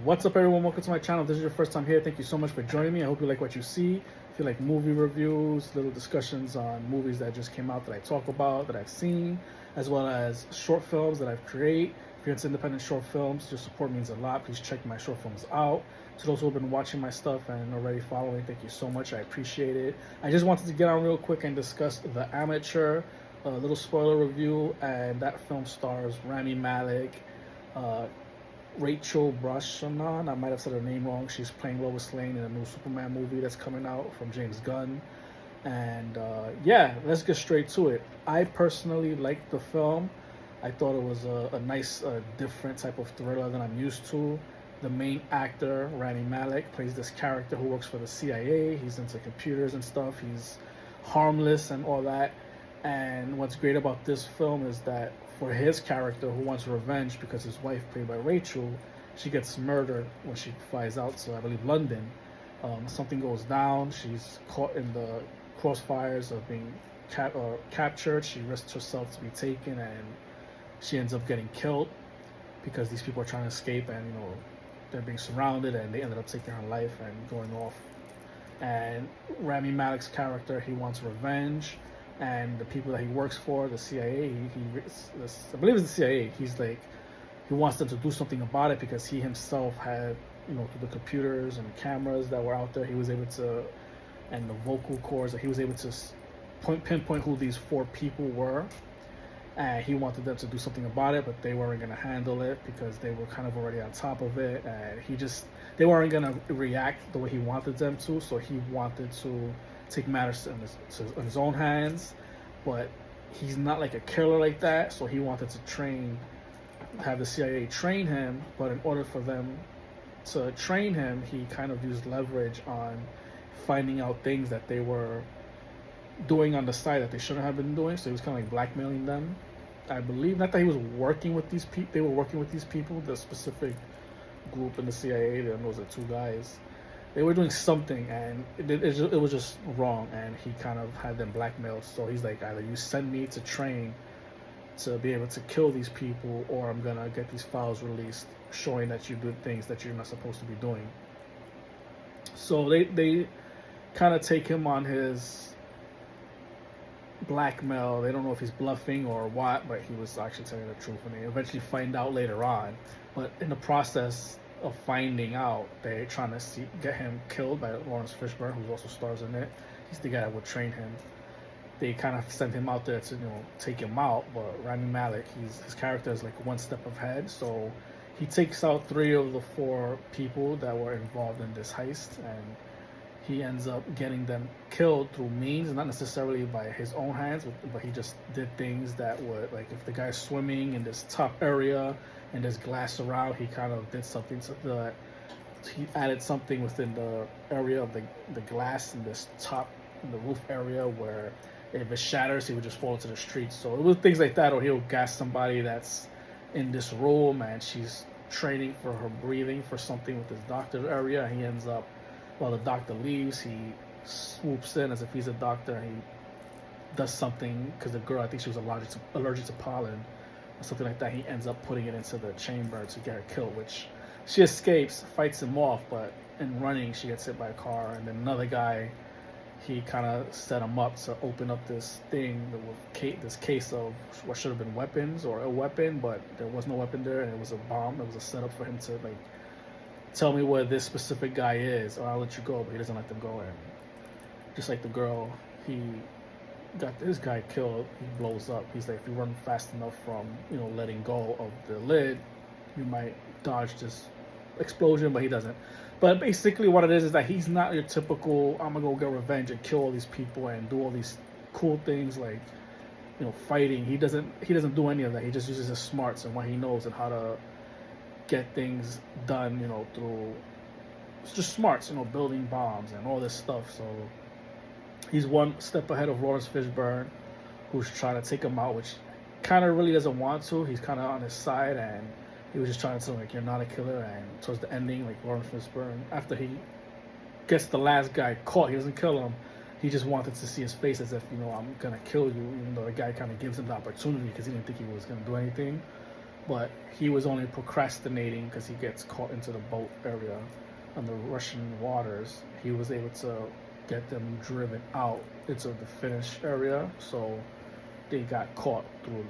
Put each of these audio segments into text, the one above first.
What's up, everyone? Welcome to my channel. If this is your first time here, thank you so much for joining me. I hope you like what you see. If you like movie reviews, little discussions on movies that just came out that I talk about, that I've seen, as well as short films that I've created. If you're into independent short films, your support means a lot. Please check my short films out. To those who have been watching my stuff and already following, thank you so much. I appreciate it. I just wanted to get on real quick and discuss The Amateur, a little spoiler review, and that film stars Rami Malek, Rachel Brosnahan, I might have said her name wrong. She's playing Lois Lane in a new Superman movie that's coming out from James Gunn. And yeah, let's get straight to it. I personally liked the film. I thought it was a nice, different type of thriller than I'm used to. The main actor, Rami Malek, plays this character who works for the CIA. He's into computers and stuff. He's harmless and all that. And what's great about this film is that for his character, who wants revenge because his wife, played by Rachel, she gets murdered when she flies out to, I believe, London. Something goes down. She's caught in the crossfires of being captured. She risks herself to be taken, and she ends up getting killed because these people are trying to escape, and they're being surrounded, and they ended up taking her life and going off. And Rami Malek's character, he wants revenge. And the people that he works for, the CIA, I believe it's the CIA, he wants them to do something about it because he himself had, through the computers and cameras that were out there, he was able to, and the vocal cords, he was able to pinpoint who these 4 people were. And he wanted them to do something about it, but they weren't going to handle it because they were kind of already on top of it. And they weren't going to react the way he wanted them to, so he wanted to take matters in his own hands, but he's not like a killer like that, so he wanted to have the CIA train him, but in order for them to train him, he kind of used leverage on finding out things that they were doing on the side that they shouldn't have been doing, so he was kind of like blackmailing them. I believe, not that he was working with these people, they were working with these people, the specific group in the CIA, those are 2 guys. They were doing something, and it was just wrong, and he kind of had them blackmailed. So he's like, either you send me to train to be able to kill these people, or I'm gonna get these files released showing that you did things that you're not supposed to be doing. So they kind of take him on his blackmail. They don't know if he's bluffing or what, but he was actually telling the truth, and they eventually find out later on. But in the process of finding out, they're trying to get him killed by Lawrence Fishburne, who also stars in it. He's the guy that would train him. They kind of send him out there to take him out, but Rami Malek, his character is like 1 step ahead, so he takes out 3 of the 4 people that were involved in this heist, and he ends up getting them killed through means, not necessarily by his own hands, but he just did things that would, like, if the guy's swimming in this top area and there's glass around, he kind of did something so that he added something within the area of the glass in this top, in the roof area, where if it shatters, he would just fall into the street. So it was things like that, or he'll gas somebody that's in this room and she's training for her breathing for something with his doctor's area. He ends up, while the doctor leaves, he swoops in as if he's a doctor, and he does something because the girl, I think she was allergic to pollen or something like that. He ends up putting it into the chamber to get her killed, which she escapes, fights him off, but in running she gets hit by a car. And then another guy, he kind of set him up to open up this thing with this case of what should have been weapons or a weapon, but there was no weapon there, and it was a bomb. It was a setup for him to, like, tell me where this specific guy is, or I'll let you go. But he doesn't let them go. And just like the girl, he got this guy killed. He blows up. He's like, if you run fast enough from letting go of the lid, you might dodge this explosion, but he doesn't. But basically what it is that he's not your typical, I'm gonna go get revenge and kill all these people and do all these cool things like fighting. He doesn't do any of that. He just uses his smarts and what he knows and how to get things done, through just smarts, building bombs and all this stuff. So he's 1 step ahead of Lawrence Fishburne, who's trying to take him out, which kind of really doesn't want to. He's kind of on his side, and he was just trying to tell him, like, you're not a killer. And towards the ending, like, Lawrence Fishburne, after he gets the last guy caught, he doesn't kill him. He just wanted to see his face as if, I'm gonna kill you, even though the guy kind of gives him the opportunity because he didn't think he was gonna do anything. but he was only procrastinating because he gets caught into the boat area on the Russian waters. He was able to get them driven out into the Finnish area, so they got caught through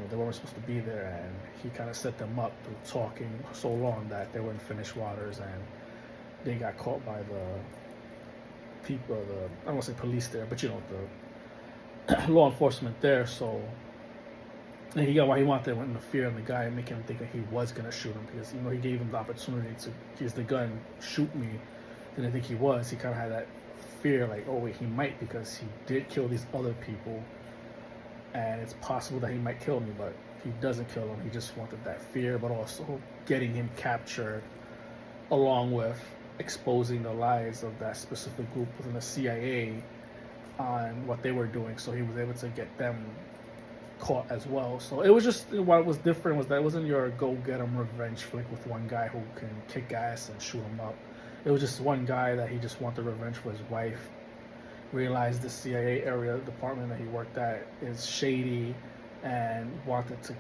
they weren't supposed to be there, and he kind of set them up through talking so long that they were in Finnish waters, and they got caught by the people, I don't want to say police there, but the law enforcement there. So and he got why he wanted to interfere in the guy and make him think that he was gonna shoot him, because he gave him the opportunity to use the gun, shoot me. Didn't think he was. He kind of had that fear, like, oh wait, he might, because he did kill these other people, and it's possible that he might kill me, but he doesn't kill him. He just wanted that fear, but also getting him captured, along with exposing the lies of that specific group within the CIA on what they were doing. So he was able to get them caught as well. So it was just, what was different was that it wasn't your go get him revenge flick with one guy who can kick ass and shoot him up. It was just one guy that he just wanted revenge for his wife, realized the CIA area department that he worked at is shady, and wanted to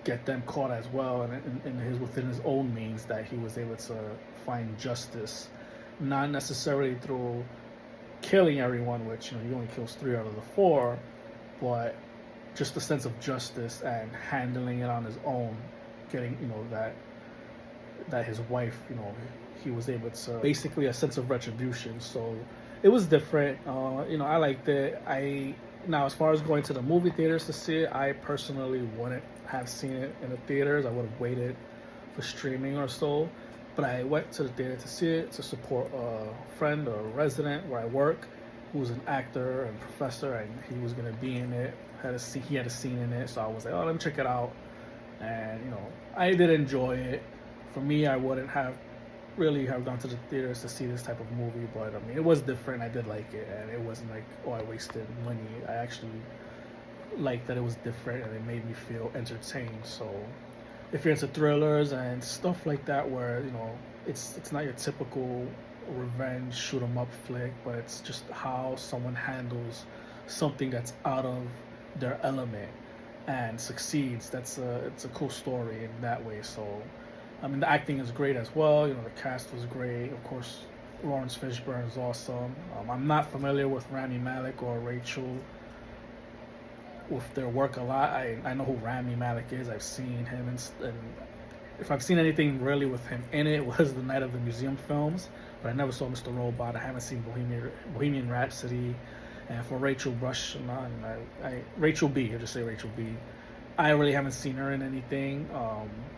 get them caught as well, and within his own means, that he was able to find justice, not necessarily through killing everyone, which he only kills 3 out of the 4, but just a sense of justice and handling it on his own, getting that his wife, he was able to, basically a sense of retribution. So it was different. I liked it. Now, as far as going to the movie theaters to see it, I personally wouldn't have seen it in the theaters. I would have waited for streaming or so. But I went to the theater to see it, to support a friend or a resident where I work, who was an actor and professor, and he was going to be in it. He had a scene in it, so I was like, oh, let me check it out. And, I did enjoy it. For me, I wouldn't have really have gone to the theaters to see this type of movie, but it was different. I did like it, and it wasn't like, oh, I wasted money. I actually liked that it was different, and it made me feel entertained. So if you're into thrillers and stuff like that, where it's not your typical revenge shoot 'em up flick, but it's just how someone handles something that's out of their element and succeeds, it's a cool story in that way. So the acting is great as well. The cast was great. Of course, Lawrence Fishburne is awesome. I'm not familiar with Rami Malek or Rachel with their work a lot. I know who Rami Malek is. I've seen him, and if I've seen anything really with him in it, was the Night of the Museum films. But I never saw Mr. Robot. I haven't seen Bohemian Rhapsody. And for Rachel Rachel B, I'll just say Rachel B. I really haven't seen her in anything.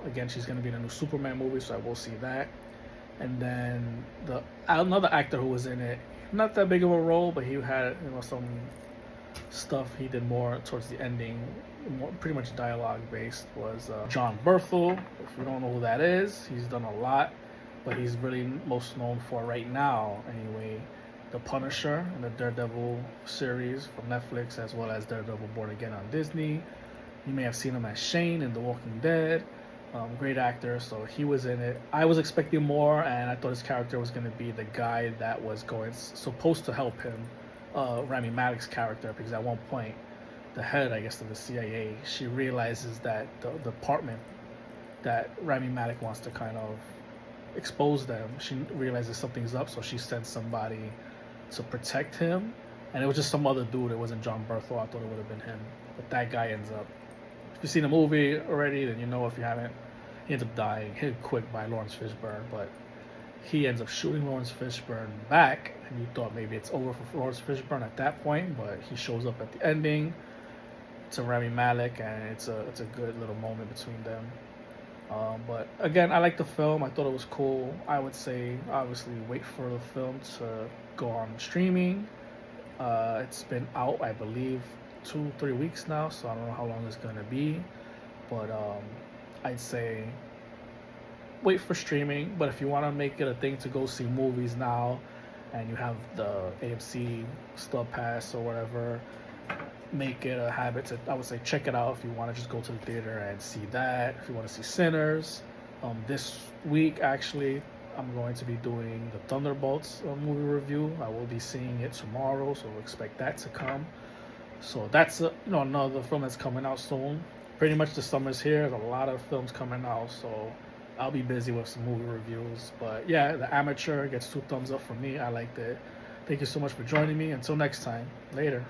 Again, she's going to be in a new Superman movie, so I will see that. And then another actor who was in it, not that big of a role, but he had some stuff he did more towards the ending, pretty much dialogue based, was John Berthel. If you don't know who that is, he's done a lot, but he's really most known for right now, anyway, The Punisher and the Daredevil series from Netflix, as well as Daredevil Born Again on Disney. You may have seen him as Shane in The Walking Dead. Great actor, so he was in it. I was expecting more, and I thought his character was going to be the guy that was supposed to help him, Rami Malek's character, because at one point, the head, I guess, of the CIA, she realizes that the department that Rami Malek wants to kind of expose them, she realizes something's up, so she sends somebody to protect him, and it was just some other dude. It wasn't John Berthel. I thought it would have been him, but that guy ends up, if you've seen the movie already, then you know. If you haven't, he ends up dying, hit quick by Lawrence Fishburne, but he ends up shooting Lawrence Fishburne back, and you thought maybe it's over for Lawrence Fishburne at that point, but he shows up at the ending to Rami Malek, and it's a good little moment between them. But again, I like the film. I thought it was cool. I would say, obviously, wait for the film to go on streaming. It's been out, I believe, 2-3 weeks now, so I don't know how long it's going to be. But I'd say wait for streaming. But if you want to make it a thing to go see movies now, and you have the AMC Stub Pass or whatever, make it a habit to, I would say, check it out if you want to just go to the theater and see that. If you want to see Sinners, this week actually I'm going to be doing the Thunderbolts movie review. I will be seeing it tomorrow, so expect that to come. So that's another film that's coming out soon. pretty much the summer's here. There's a lot of films coming out, so I'll be busy with some movie reviews. But yeah, The Amateur gets 2 thumbs up from me. I liked it. Thank you so much for joining me. Until next time, later.